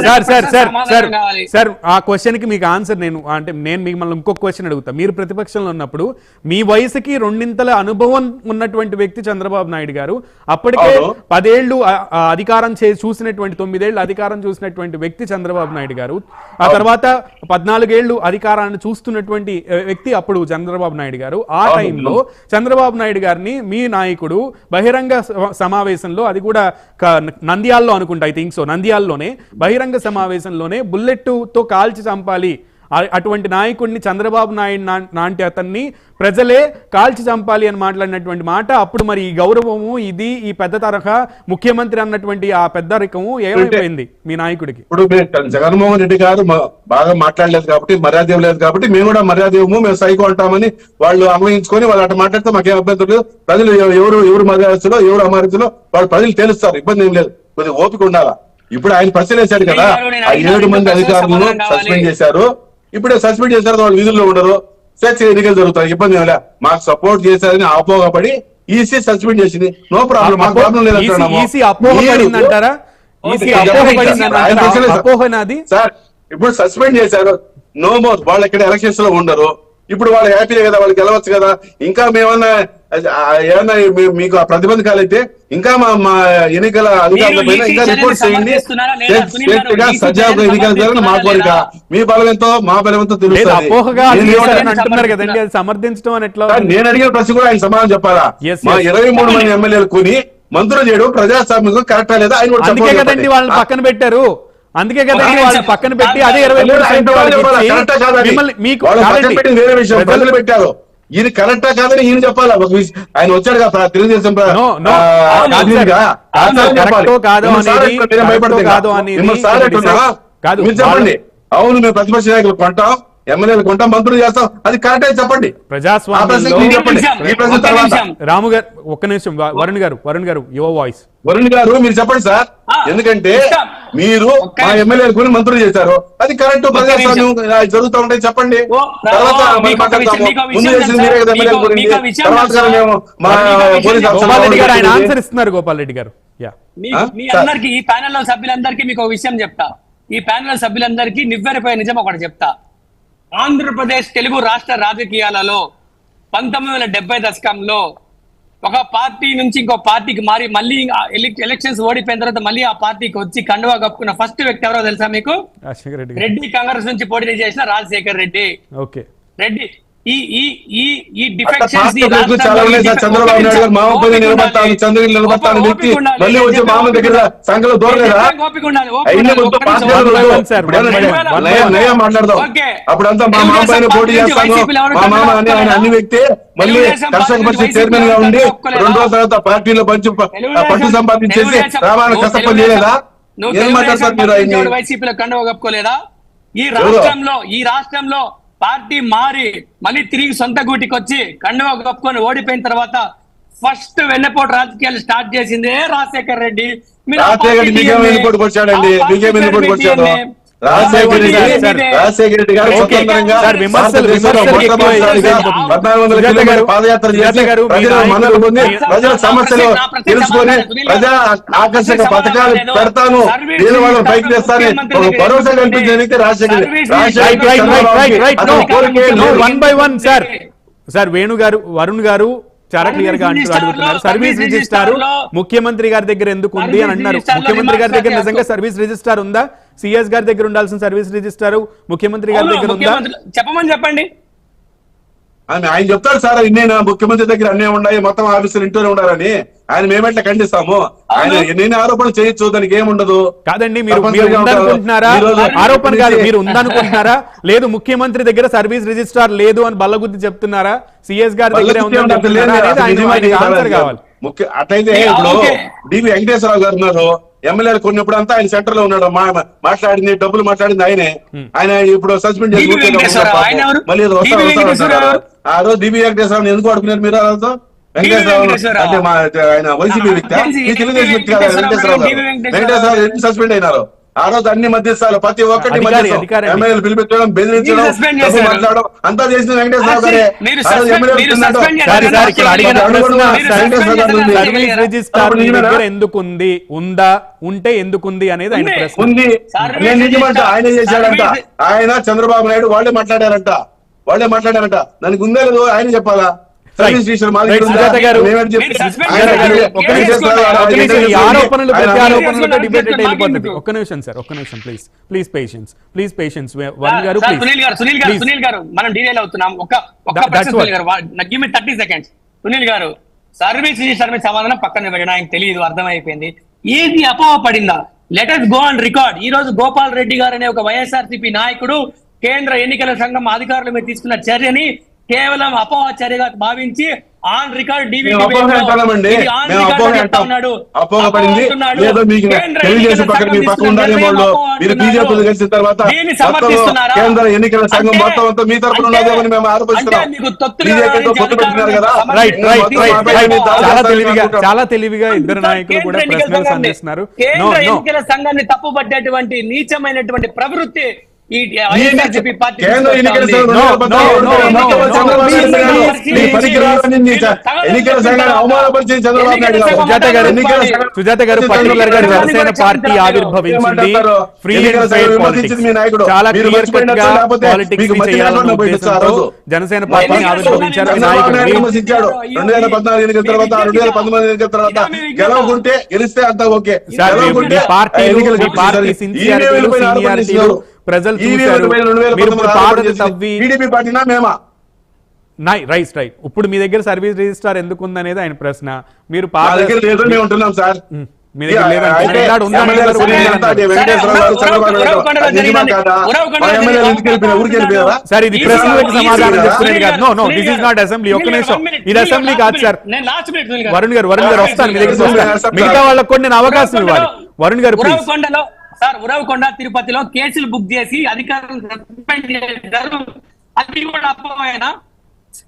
Sir sir sir sir sir ఆ question కి మీకు ఆన్సర్ నేను మిమ్మల్ని ఇంకొక క్వశ్చన్ అడుగుతా. మీరు ప్రతిపక్షంలో ఉన్నప్పుడు మీ వయసుకి రెండింతల అనుభవం ఉన్నటువంటి వ్యక్తి చంద్రబాబు నాయుడు గారు, అప్పటికే 10 ఏళ్ళు అధికారం చూసినటువంటి 9 ఏళ్ళు అధికారం చూసినటువంటి వ్యక్తి చంద్రబాబు నాయుడు గారు, ఆ తర్వాత 14 ఏళ్ళు అధికారాన్ని చూస్తున్నటువంటి వ్యక్తి అప్పుడు చంద్రబాబు నాయుడు గారు. ఆ టైంలో చంద్రబాబు నాయుడు గారిని మీ నాయకుడు బహిరంగ సమావేశంలో, అది కూడా నంద్యాలలో అనుకుంటా, ఐ థింక్ సో, నంద్యాలలోనే బహిరంగ సమావేశంలోనే బుల్లెట్ తో కాల్చి చంపాలి, అటువంటి నాయకుడిని చంద్రబాబు నాయుడు నాంటి అతన్ని ప్రజలే కాల్చి చంపాలి అని మాట్లాడినటువంటి మాట. అప్పుడు మరి ఈ గౌరవము, ఇది ఈ పెద్ద తరహా ముఖ్యమంత్రి అన్నటువంటి ఆ పెద్దరికము ఏమైపోయింది మీ నాయకుడికి? ఇప్పుడు జగన్మోహన్ రెడ్డి గారు బాగా మాట్లాడలేదు కాబట్టి, మర్యాద ఇవ్వలేదు కాబట్టి మేము కూడా మర్యాద ఇవ్వము, మేము సైకో అంటామని వాళ్ళు అన్వయించుకొని వాళ్ళు అట్లా మాట్లాడితే మాకేం అభ్యంతరం లేదు. ప్రజలు ఎవరు మర్యాదలో ఎవరు అమర్యాదలో వాళ్ళు ప్రజలు తెలుస్తారు, ఇబ్బంది ఏం లేదు. కొద్దిగా ఓపిక ఉండాలా. ఇప్పుడు ఆయన ప్రశ్న వేశారు కదా, ఆ 7 మంది అధికారులను సస్పెండ్ చేశారు. ఇప్పుడే సస్పెండ్ చేశారు, వాళ్ళు విధుల్లో ఉండరు, స్వేచ్ఛ ఎన్నికలు జరుగుతాయి, ఇబ్బంది ఏం లేదు. మాకు సపోర్ట్ చేశారని అపోహపడి ఈసీ సస్పెండ్ చేసింది, నో ప్రాబ్లం, మాకు ప్రాబ్లం లేదంటారా? సార్ ఇప్పుడు సస్పెండ్ చేశారు, నో మోర్, వాళ్ళు ఇక్కడ ఎలక్షన్స్ లో ఉండరు, ఇప్పుడు వాళ్ళు హ్యాపీనే కదా, వాళ్ళు గెలవచ్చు కదా. ఇంకా మేమన్నా ఏమన్నా మీకు ఆ ప్రతిబంధకాలు అయితే ఇంకా మా ఎన్నికల అధికారుల పైన ఇంకా రిపోర్ట్ చేయండి, సజావుగా ఎన్నికల జరగని మా కోరిక. మీ బలం ఎంతో మా బలం ఎంతో తెలుస్తుంది. నేను అడిగిన ప్రశ్న కూడా ఆయన సమాధానం చెప్పాలా? మా 23 మంది ఎమ్మెల్యేలు కొని మంత్రులు చేయడం ప్రజాస్వామ్యం కరెక్టా లేదా ఆయన కూడా చెప్పండి. వాళ్ళని పక్కన పెట్టారు, అందుకే కదా వాళ్ళని పక్కన పెట్టి అదే 23 వేరే విషయం ప్రజలు పెట్టారు. ఈయన కరెక్టా కాదని ఈయన చెప్పాలా? ఆయన వచ్చాడు కదా తెలుగుదేశం మీరు చెప్పండి. అవును మేము ప్రతిపక్ష నాయకులు కొంటాం, ఎమ్మెల్యేలు కొంటాం, మంత్రులు చేస్తాం, అది కరెక్ట్ అయితే చెప్పండి. రాము గారు ఒక్క నిమిషం, వరుణ్ గారు యువర్ వాయిస్. వరుణ్ గారు మీరు చెప్పండి సార్, ఎందుకంటే మీరు మా ఎమ్మెల్యేలు కొని మంత్రులు చేశారు, అది కరెక్ట్, ప్రజాస్వామ్యం జరుగుతూ ఉంటాయి, చెప్పండి. తర్వాత ముందు చేసింది మీరే కదా ఎమ్మెల్యేలు గురించి, తర్వాత మేము మా పోలీసు ఆయన ఆన్సర్ ఇస్తున్నారు. గోపాల్ రెడ్డి గారు, మీ అందరికి ఈ ప్యానెల్ సభ్యులందరికీ మీకు ఒక విషయం చెప్తా. ఈ ప్యానెల్ సభ్యులందరికీ నివ్వెరపోయే నిజం ఒకటి చెప్తా. ఆంధ్రప్రదేశ్ తెలుగు రాష్ట్ర రాజకీయాలలో 1970 దశకంలో ఒక పార్టీ నుంచి ఇంకో పార్టీకి మారి మళ్ళీ ఎలక్షన్స్ ఓడిపోయిన తర్వాత మళ్ళీ ఆ పార్టీకి వచ్చి కండువా కప్పుకున్న ఫస్ట్ వ్యక్తి ఎవరో తెలుసా మీకు? రెడ్డి కాంగ్రెస్ నుంచి పోటీ చేసిన రాజశేఖర్ రెడ్డి. రెడ్డి ఈ డిఫెక్షన్స్ చంద్రబాబు నాయుడు గారు మామ పైన నిలబడతాను, చంద్రగిరి నిలబడతాను వ్యక్తి మళ్ళీ వచ్చి మామ దగ్గర సంఘలో దూరలేదా? మాట్లాడదాం అప్పుడంతా మా మామ పైన పోటీ చేస్తాను, మా మామ అని ఆయన అన్ని వ్యక్తి మళ్ళీ కర్షక పరిషత్ చైర్మన్ గా ఉండి 2 రోజుల తర్వాత పార్టీలో పట్టు సంపాదించేసి రామాయణ కష్టపడి చేయలేదా? ఏం మాట్లాడతారు మీరు? వైసీపీలో కండువా కప్పుకోలేదా? ఈ రాష్ట్రంలో పార్టీ మారి మళ్ళీ తిరిగి సొంత గూటికి వచ్చి కండువా కప్పుకొని ఓడిపోయిన తర్వాత ఫస్ట్ వెన్నపోటు రాజకీయాలు స్టార్ట్ చేసింది రాజశేఖర్ రెడ్డి. రాజశేఖర రెడ్డి గారు స్వతంత్రంగా పాదయాత్ర చేసి ప్రజల మన్నలు పొంది ప్రజల సమస్యలు తెలుసుకొని ప్రజా ఆకర్షక పథకాలు పెడతాను, నేను వాళ్ళని పైకి తెస్తాను ఒక భరోసా కల్పించిన వ్యక్తి రాజశేఖర్. సార్ వేణు గారు, వరుణ్ గారు చాలా క్లియర్ గా అడుగుతున్నారు, సర్వీస్ రిజిస్టార్ ముఖ్యమంత్రి గారి దగ్గర ఎందుకు ఉంది అని అన్నారు. ముఖ్యమంత్రి గారి దగ్గర నిజంగా సర్వీస్ రిజిస్టార్ ఉందా? సిఎస్ గారి దగ్గర ఉండాల్సిన సర్వీస్ రిజిస్టార్ ముఖ్యమంత్రి గారి దగ్గర ఉందా? చెప్పమని చెప్పండి. ఆయన చెప్తారు సార్, ఇన్నేనా ముఖ్యమంత్రి దగ్గర అన్నీ ఉన్నాయి, మొత్తం ఆఫీసులు ఇంటూనే ఉండాలని. ఆయన మేమెట్లా ఖండిస్తాము? ఆయన ఎన్ని ఆరోపణలు చేయొచ్చు, దానికి ఏముండదు. కాదండి, మీరు ఉందనుకుంటున్నారా? ఆరోపణ కాదు, మీరు ఉందనుకుంటున్నారా? లేదు ముఖ్యమంత్రి దగ్గర సర్వీస్ రిజిస్టార్ లేదు అని బల్లగుద్ది చెప్తున్నారా? సిఎస్ గారి దగ్గర కావాలి. అట్లయితే ఇప్పుడు డివి వెంకటేశ్వరరావు గారు ఉన్నారు, ఎమ్మెల్యేలు కొన్నప్పుడు అంతా ఆయన సెంటర్ లో ఉన్నాడు, మాట్లాడింది డబ్బులు మాట్లాడింది ఆయనే. ఆయన ఇప్పుడు సస్పెండ్ చేసి మళ్ళీ ఆ రోజు డివి వెంకటేశ్వరరావు ఎందుకు అడుగుతున్నారు మీరు? ఆ రోజు వెంకటేశ్వరరావు అంటే ఆయన వైసీపీ వ్యక్తి, తెలుగుదేశం వ్యక్తి కదా వెంకటేశ్వరరావు గారు. వెంకటేశ్వరరావు ఎందుకు సస్పెండ్ అయినారు? ఆ రోజు అన్ని మధ్యస్థాలు ప్రతి ఒక్కటి అధికారి మధ్యస్థం ఎమ్మెల్యేలు పిలిపించడం బెదిరించడం మీరు suspend డబ్బు చేశారు. మాట్లాడడం అంతా చేసిన వెంకటేశ్వర గారే మీరు ఆ రోజు suspend- ఎమ్మెల్యేలు మీరు పిలిచినట్టు suspend చేశారు. సార్ సార్ ఇక్కడ అడిగిన అడుగు ప్రశ్న అడుగున మీరు వెంకటేశ్వర suspend గారు ఉంది. చేశారు. సర్వీస్ రిజిస్టార్ మీ దగ్గర ఎందుకుంది, ఉందా, ఉంటే ఎందుకుంది అనేది ఆయన ఉంది. ప్రశ్న. ఉంది సర్వీస్ నేను నిజమంట రిజిస్టర్- ఆయన చేశాడంట సర్వీస్- ఆయన చంద్రబాబు నాయుడు వాళ్ళే మాట్లాడారంట దానికి ఉందే లేదు ఆయన చెప్పాలా సర్వీస్ రిజిస్టర్ మా దగ్గర రైట్, ఉందా? సుజాత గారు, మేమేం చెప్పి- మీరు suspend ఆయన చేశారు. అడిగే- ఒక్క కేసు నిమిషం, తీసుకోండి. ఒక్క నిమిషం, ఈ ఆరోపణలు ప్రతి ఆయన- ఆరోపణలతో కేసు డిబేట్ తీసుకోండి. వెళ్ళిపోతుంది. ఒక్క నిమిషం సార్, ఒక్క నిమిషం ప్లీజ్ పేషెన్స్ వరుణ్ గారు సార్, ప్లీజ్. సునీల్ గారు మనం డీటెయిల్ అవుతున్నాం. ఒక్క That's ప్రశ్న what. సునీల్ గారు గివ్ మీ 30 seconds. సునీల్ గారు సర్వీస్ రిజిస్టర్ మీద సమాధానం పక్కన పెట్టిన ఆయనకు తెలియదు, అర్థమైపోయింది. ఏది అపోహ పడిందా? Letters go on record. ఈ రోజు గోపాల్ రెడ్డి గారు అనే ఒక వైఎస్ఆర్సీపీ నాయకుడు కేంద్ర ఎన్నికల సంఘం అధికారుల మీద తీసుకున్న చర్యని కేవలం అపోహ చర్యగా భావించి ఆన్ రికార్డ్ మేము అపోహ అంటామండి. మేము అపోహ అంటాం. అపోహ పడింది లేదో మీకు తెలుగుదేశం పక్కన మీ పక్క ఉండాలి వాళ్ళు మీరు బీజేపీ కలిసిన తర్వాత మొత్తం కేంద్ర ఎన్నికల సంఘం మొత్తం అంతా మీ తరపున ఉన్నదేమని మేము ఆరోపిస్తున్నాం. బీజేపీతో పొత్తు పెట్టినారు కదా. రైట్ చాలా తెలివిగా ఇద్దరు నాయకులు కూడా ప్రశ్నలు సంధిస్తున్నారు. కేంద్ర ఎన్నికల సంఘాన్ని తప్పుపట్టేటువంటి నీచమైనటువంటి ప్రవృత్తి ఈ వైఎస్ఆర్సీపీ పార్టీ కేంద్ర ఎన్నికల సంఘం ఎన్నికల సంఘాన్ని అవమానపరిచిన చంద్రబాబు నాయుడు గారు. సుజాత గారు పర్టికులర్ గా జనసేన పార్టీ ఆవిర్భవించింది ఫ్రీ అండ్ ఫెయిర్ పాలిటిక్స్, చాలా క్లియర్ కట్ గా పాలిటిక్స్ చేయాలన్న ఉద్దేశంతో జనసేన పార్టీని ఆవిర్భవించారు. చంద్రబాబు నాయుడు విమర్శించాడు 2014 ఎన్నికల తర్వాత 2019 ఎన్నికల తర్వాత గెలవకుంటే గెలిస్తే అంతా ఓకే. మీ పార్టీ సీనియారిటీలు ప్రజలు చూశారు. మీరు ఇప్పుడు పాదలు తవ్వి టీడీపీ పార్టీనా మేమా? రైట్ ఇప్పుడు మీ దగ్గర సర్వీస్ రిజిస్టార్ ఎందుకు ఉందనేది ఆయన ప్రశ్న. మీరు మా దగ్గర లేదు మేము ఉంటున్నాం సార్. మీ దగ్గర లేదంటే సార్ ఇది ప్రశ్నలకు సమాధానం చెప్తున్నారు కాదు. No this is not assembly. ఒక్క నిమిషం, ఇది అసెంబ్లీ కాదు సార్. వరుణ్ గారు వస్తాను మీ దగ్గర వస్తాను. మిగతా వాళ్ళకు కూడా నేను అవకాశం ఇవ్వాలి. వరుణ్ గారు ప్లీజ్. సార్ ఉరవకొండ తిరుపతిలో కేసులు బుక్ చేసి అధికారులు సస్పెండ్ చేశారు. అది కూడా అపోహేనా?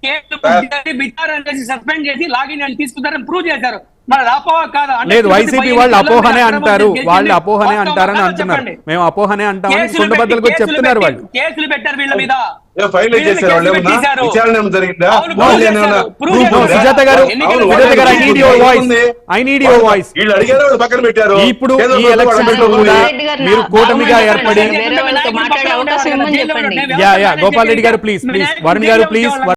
కేసులు బుక్ చేసి విచారణ చేసి సస్పెండ్ చేసి లాగిన్ అని తీసుకుంటారని ప్రూవ్ చేశారు. మరి అపోహ కాదా? లేదు, వైసీపీ వాళ్ళు అపోహనే అంటారు, వాళ్ళు అపోహనే అంటారని అంటున్నారు. మేము అపోహనే అంటామని కుండబద్దలు కూడా చెప్తున్నారు. వాళ్ళు కేసులు పెట్టారు వీళ్ళ మీద. సుజాత గారు ఐ నీడ్ యువర్ వాయిస్. పక్కన పెట్టారు. ఇప్పుడు ఈ ఎలక్షన్ లో కూడా మీరు కూటమిగా ఏర్పడి మాట్లాడే అవకాశం ఇవ్వమని చెప్పండి. గోపాల్ రెడ్డి గారు ప్లీజ్ వరుణ్ గారు ప్లీజ్.